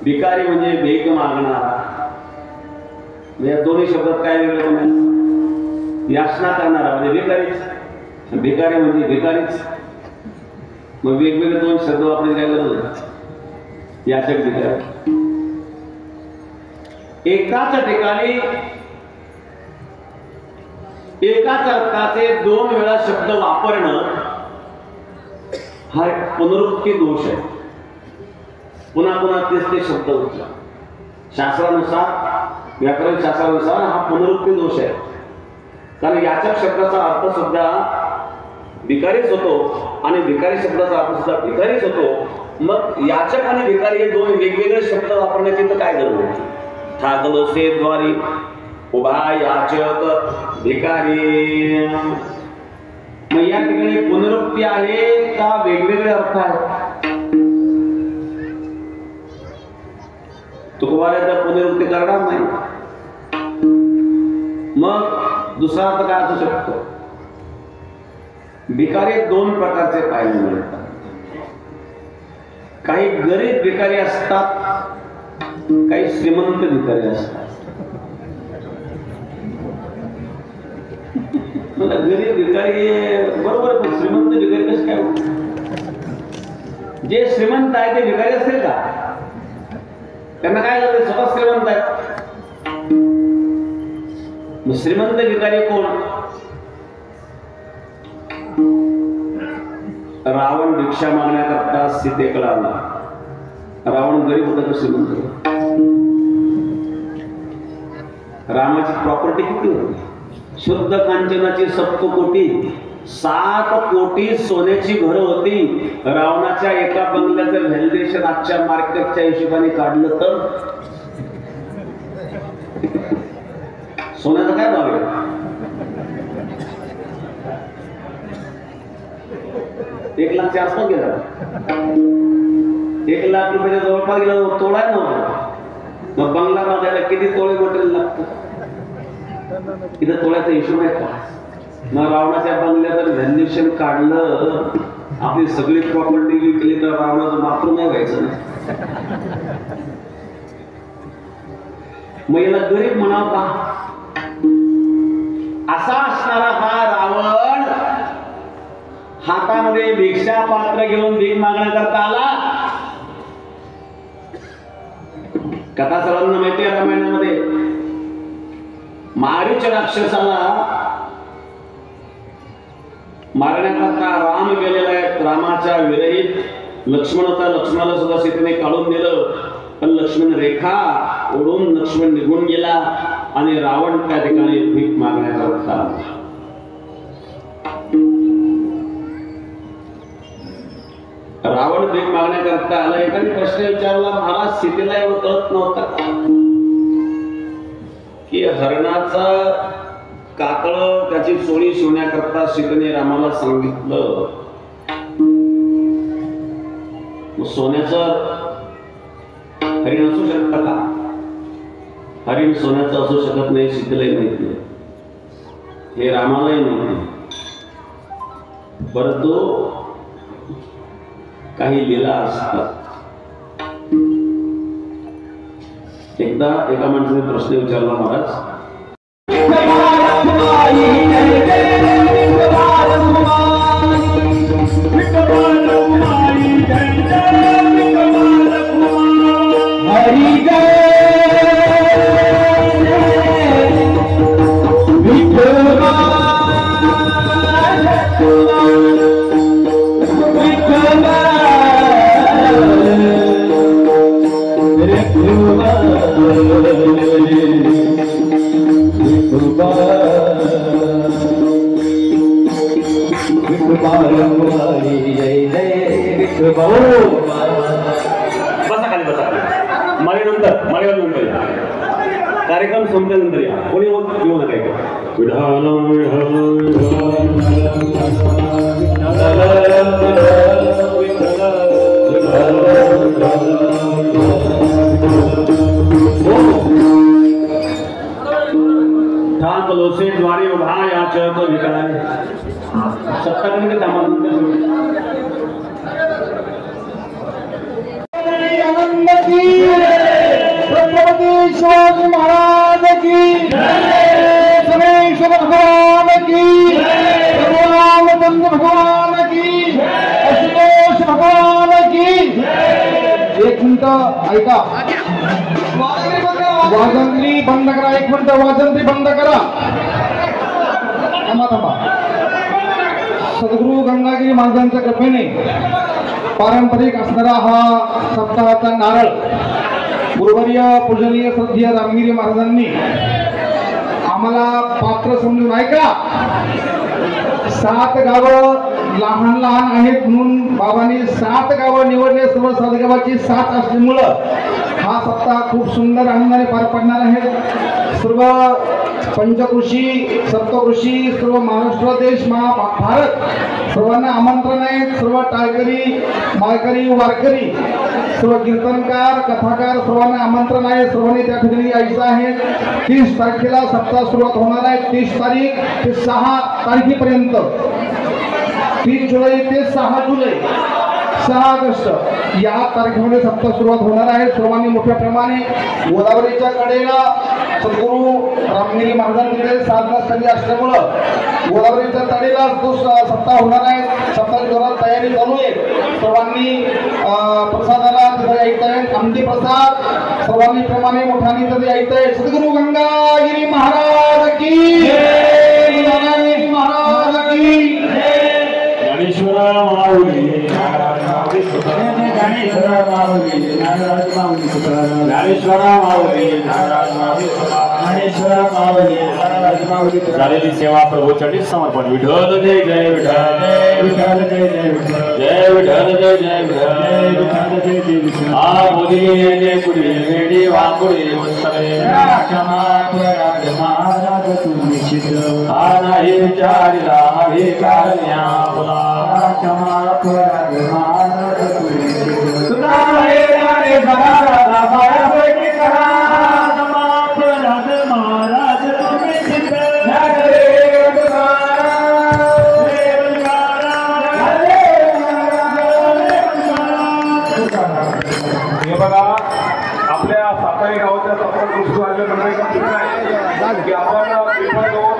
भिकारी म्हणजे भेक मागणारा, या दोन्ही शब्दात काय वेगळं नाही. याचना करणारा म्हणजे भिकारीच, भिकारी म्हणजे भिकारीच. मग वेगवेगळे दोन शब्द वापरले काय गरज. याचक भिकारी. एकाच ठिकाणी एकाच अर्थाचे दोन वेळा शब्द वापरणं हा पुनरुक्ती दोष आहे. पुन्हा पुन्हा तेच ते शब्द उच्चार. शास्त्रानुसार, व्याकरण शास्त्रानुसार हा पुनरुक्ती दोष आहे. कारण याच्या शब्दाचा अर्थ सुद्धा भिकारीच होतो आणि भिकारी शब्दाचा अर्थ सुद्धा भिकारीच होतो. मग याचक आणि भिकारी हे दोन वेगवेगळे शब्द वापरण्याची तर काय गरज होती. ठाकलसे द्वारी उभा याचक भिकारी. मग या ठिकाणी पुनरुक्ती आहे का वेगवेगळे अर्थ आहेत. तुकोबाऱ्याचा पुनरुक्ती करणार नाही. मग दुसरा अर्थ काय असू शकतो. भिकारी दोन प्रकारचे पाहायला मिळतात. काही गरीब भिकारी असतात, काही श्रीमंत भिकारी असतात. मला गरीब भिकारी बरोबर, पण श्रीमंत भिकारी कसं काय. जे श्रीमंत आहे ते भिकारी असतील का. त्यांना काय करते, स्वतः श्रीमंत आहेत. श्रीमंत भिकारी कोण. रावण भिक्षा मागण्याकरता सीतेकडे आला. रावण गरीब होता का श्रीमंत. रामाची प्रॉपर्टी किती होती. शुद्ध कांचनाची सप्तकोटी, 7 कोटी सोन्याची घरं होती. रावणाच्या एका बंगल्याचं व्हॅल्युएशन आजच्या मार्केटच्या हिशोबाने काढलं तर सोन्याचा काय भाव आहे. 1 लाखच्या आसपास गेला. 1 लाख रुपयाच्या जवळपास गेला. तोळा नव्हता. मग बंगला बांधायला किती तोळे मटेरियल लागतं. इथं तोळ्याचा हिशोब आहे का. मग रावणाच्या बंगल्याचं व्हॅल्युएशन काढलं, आपली सगळी प्रॉपर्टी विकली तर रावणाचं बाथरूम नाही व्हायचं. मग याला गरीब म्हणावं का. असा असणारा हा रावण हातामध्ये भिक्षा पात्र घेऊन भीक मागण्याकरता आला. कथा सर्वांना माहिती आहे. रामायणामध्ये मारीच राक्षसाला मारण्याकरता राम गेलेला आहे. रामाच्या विरहित लक्ष्मणाला सुद्धा सीतेने काढून दिलं. पण लक्ष्मण रेखा ओढून लक्ष्मण निघून गेला आणि रावण त्या ठिकाणी भीक मागण्याकरता. रावण भीक मागण्याकरता आला. एकाने प्रश्न विचारला, महाराज सीतेला एवढं कळत नव्हता का की हरणाचा काकळ त्याची चोळी शिवण्याकरता सीतेने रामाला सांगितलं. सोन्याचं हरिण असू शकतं का. हरिण सोन्याचं असू शकत नाही. सीतेलाही माहित नाही, हे रामालाही माहिती. परंतु काही लीला असतात. एकदा एका माणसाने प्रश्न विचारला, महाराज कार्यक्रम संपल्यानंतर या. कोणी येऊ नका. ठाक लोसे द्वारे उभा याचक भिकारी. 70 मिनिट थांबा. शिवाजी महाराज की गणेश भगवान की, रामचंद्र भगवान की, अशोक भगवान की. 1 मिनिट ऐका. वाजंत्री बंद करा. 1 मिनिट वाजंत्री बंद करा. थांबा. सद्गुरू गंगागिरी महाराजांच्या कृपेने पारंपरिक असणारा हा सप्ताहाचा नारळ गुरुवर्य पूजनीय श्रद्धेय रामगिरी महाराजांनी आम्हाला पात्र समजून ऐका. 7 गावं लहान लहान आहेत म्हणून बाबांनी 7 गावं निवडले. सर्व 7 गावाची 7 असल्यामुळं हा सप्ताह खूप सुंदर आनंदाने पार पडणार आहे. सर्व पंचकृषी सप्तकृषी सर्व महाराष्ट्र देश भारत सर्वांना आमंत्रण आहे. सर्व टाळकरी माळकरी वारकरी सर्व कीर्तनकार कथाकार सर्वांना आमंत्रण आहे. सर्वांनी त्या ठिकाणी यायचं आहे. 30 तारखेला सप्ताह सुरुवात होणार आहे. 30 तारीख ते 6 तारखेपर्यंत 3 जुलै ते 6 जुलै 6 ऑगस्ट या तारखेमध्ये सप्ताह सुरुवात होणार आहे. सर्वांनी मोठ्या प्रमाणे गोदावरीच्या कडेला सद्गुरू रामगिरी महाराजांकडे साधनास्थळी असल्यामुळं गोदावरीच्या तडेला तो सप्ताह होणार आहे. सप्ताहाची जोरात तयारी चालू आहे. सर्वांनी प्रसादाला तिथे यायचं आहे. आमटी प्रसाद सर्वांनी प्रमाणे मोठ्याने तिथे यायचं आहे. सद्गुरू गंगागिरी महाराज की गंगागिरी महाराज की ज्ञानेश्वर माऊली ज्ञानेश्वर माऊली नाराज माऊली ज्ञानेश्वर माऊली नाराज माऊली ज्ञानेश्वर माऊली नाराज माऊली झालेली सेवा प्रभू चरणीस समर्पण. विठ्ठल जय जय विठ्ठल विठ्ठल जय जय विठ्ठल जय विठ्ठल जय जय विठ्ठल जय विठ्ठल जय जय विठ्ठल. आ बोली ने कुडी वेडी वाकुडी वस्तरे क्षमा राज महाराज तुम्ही सिद्ध आ नाही विचारिला भिकारण्या बोला क्षमा राज महाराज तुम्ही सिद्ध तुला हे रे सदा साया पैकी करा समाप राज महाराज तुम्ही सिद्ध हे बघा आपल्या सातारी गावाच्या सप्तकृषी आले म्हणजे की आपण पेपर घेऊन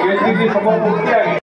यांची जी समोर मूर्ती आहे